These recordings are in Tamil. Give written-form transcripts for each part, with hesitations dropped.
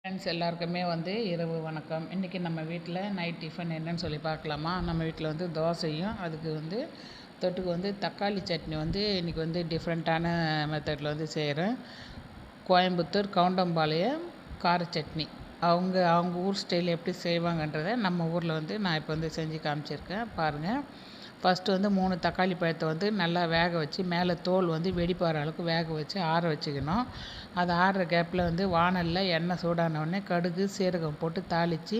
ஃப்ரெண்ட்ஸ் எல்லாருக்குமே இரவு வணக்கம். இன்றைக்கி நம்ம வீட்டில் நைட் டிஃபன் என்னன்னு சொல்லி பார்க்கலாமா. நம்ம வீட்டில் தோசையும் அதுக்கு தொட்டுக்கு தக்காளி சட்னி இன்றைக்கி டிஃப்ரெண்ட்டான மெத்தடில் செய்கிறேன். கோயம்புத்தூர் கவுண்டம்பாளையம் கார சட்னி. அவங்க ஊர் ஸ்டைல் எப்படி செய்வாங்கன்றதை நம்ம ஊரில் நான் இப்போ செஞ்சு காமிச்சிருக்கேன் பாருங்கள். ஃபஸ்ட்டு 3 தக்காளி பழத்தை நல்லா வேக வச்சு மேலே தோல் வெடிப்பாற அளவுக்கு வேக வச்சு ஆற வச்சுக்கணும். அது ஆறுற கேப்பில் வாணலில் எண்ணெய் சூடானவுடனே கடுகு சீரகம் போட்டு தாளித்து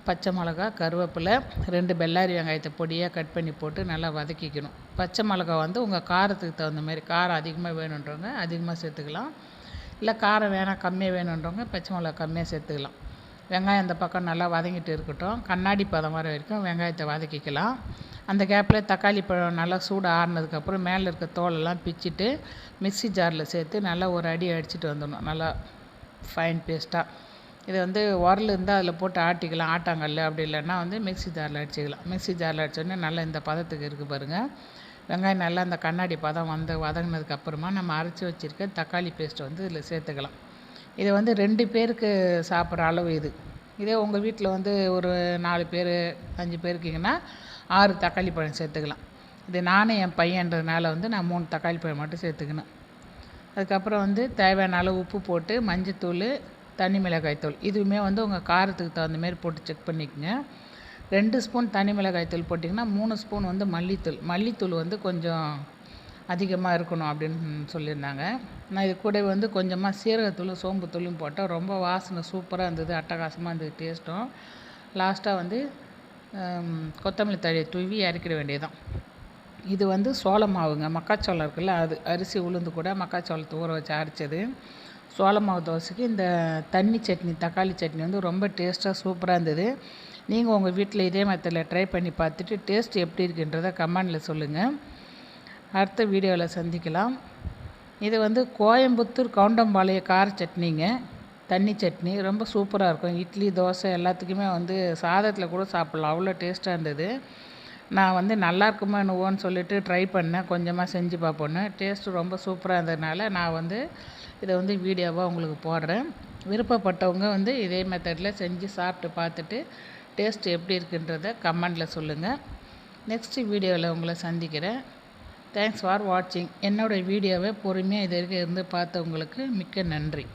பச்சை மிளகா கருவேப்பிலை 2 பெல்லாரி வெங்காயத்தை பொடியாக கட் பண்ணி போட்டு நல்லா வதக்கிக்கணும். பச்சை மிளகா உங்கள் காரத்துக்கு தகுந்த மாதிரி, காரம் அதிகமாக வேணுன்றவங்க அதிகமாக சேர்த்துக்கலாம், இல்லை காரம் வேணாம் கம்மியாக வேணுன்றவங்க பச்சை மிளகா கம்மியாக சேர்த்துக்கலாம். வெங்காயம் அந்த பக்கம் நல்லா வதங்கிட்டு இருக்கட்டும். கண்ணாடி பதம் வர வரைக்கும் வெங்காயத்தை வதக்கிக்கலாம். அந்த கேப்பில் தக்காளி பழம் நல்லா சூடு ஆறுனதுக்கப்புறம் மேலே இருக்க தோலெல்லாம் பிச்சுட்டு மிக்ஸி ஜாரில் சேர்த்து நல்லா ஒரு அடி அடிச்சுட்டு வந்துடணும், நல்லா ஃபைன் பேஸ்ட்டாக. இதை உரல் இருந்தால் அதில் போட்டு ஆட்டிக்கலாம், ஆட்டாங்கல்ல அப்படி இல்லைன்னா மிக்ஸி ஜாரில் அடிச்சிக்கலாம். மிக்ஸி ஜாரில் அடித்தோடனே நல்லா இந்த பதத்துக்கு இருக்குது பாருங்கள். வெங்காயம் நல்லா அந்த கண்ணாடி பதம் வதங்கினதுக்கப்புறமா நம்ம அரைச்சி வச்சுருக்க தக்காளி பேஸ்ட்டை இதில் சேர்த்துக்கலாம். இது 2 பேருக்கு சாப்பிட்ற அளவு இது. இதே உங்கள் வீட்டில் ஒரு 4 பேர் 5 பேர் இருக்கீங்கன்னா 6 தக்காளி பழம் சேர்த்துக்கலாம். இது நானும் என் பையன்றதுனால நான் 3 தக்காளி பழம் மட்டும் சேர்த்துக்கணும். அதுக்கப்புறம் தேவையான அளவு உப்பு போட்டு மஞ்சத்தூள் தனி மிளகாய்த்தூள் இதுவுமே உங்கள் காரத்துக்கு தகுந்த மாதிரி போட்டு செக் பண்ணிக்கோங்க. 2 ஸ்பூன் தனி மிளகாய்த்தூள் போட்டிங்கன்னா 3 ஸ்பூன் மல்லித்தூள் கொஞ்சம் அதிகமாக இருக்கணும் அப்படின்னு சொல்லியிருந்தாங்க. நான் இது கூட கொஞ்சமாக சீரகத்தூள் சோம்புத்தூளும் போட்டால் ரொம்ப வாசனை சூப்பராக இருந்தது, அட்டகாசமாக இருந்தது டேஸ்ட்டும். லாஸ்ட்டாக கொத்தமல்லி தழையை தூவி இறக்கிட வேண்டியதுதான். இது சோள மாவுங்க, மக்காச்சோளம் இருக்குல்ல, அது அரிசி உளுந்து கூட மக்காச்சோளத்தை ஊற வச்சு அரைச்சது. சோள மாவு தோசைக்கு இந்த தண்ணி சட்னி தக்காளி சட்னி ரொம்ப டேஸ்ட்டாக சூப்பராக இருந்தது. நீங்கள் உங்கள் வீட்டில் இதே மெத்தடில் ட்ரை பண்ணி பார்த்துட்டு டேஸ்ட் எப்படி இருக்குன்றதை கமெண்டில் சொல்லுங்கள். அடுத்த வீடியோவில் சந்திக்கலாம். இது கோயம்புத்தூர் கவுண்டம்பாளைய கார சட்னிங்க, தண்ணி சட்னி ரொம்ப சூப்பராக இருக்கும். இட்லி தோசை எல்லாத்துக்குமே சாதத்தில் கூட சாப்பிட்லாம், அவ்வளோ டேஸ்ட்டாக இருந்தது. நான் நல்லா இருக்குமா என்னவோன்னு சொல்லிட்டு ட்ரை பண்ணேன், கொஞ்சமாக செஞ்சு பார்ப்போன்னு. டேஸ்ட்டு ரொம்ப சூப்பராக இருந்ததுனால நான் இதை வீடியோவாக உங்களுக்கு போடுறேன். விருப்பப்பட்டவங்க இதே மெத்தடில் செஞ்சு சாப்பிட்டு பார்த்துட்டு டேஸ்ட் எப்படி இருக்குன்றதை கமெண்டில் சொல்லுங்கள். நெக்ஸ்ட் வீடியோவில் உங்களை சந்திக்கிறேன். தேங்க்ஸ் ஃபார் வாட்சிங். என்னோடய வீடியோவை பொறுமையாக இது வரைக்கும் இருந்து பார்த்தவங்களுக்கு மிக்க நன்றி.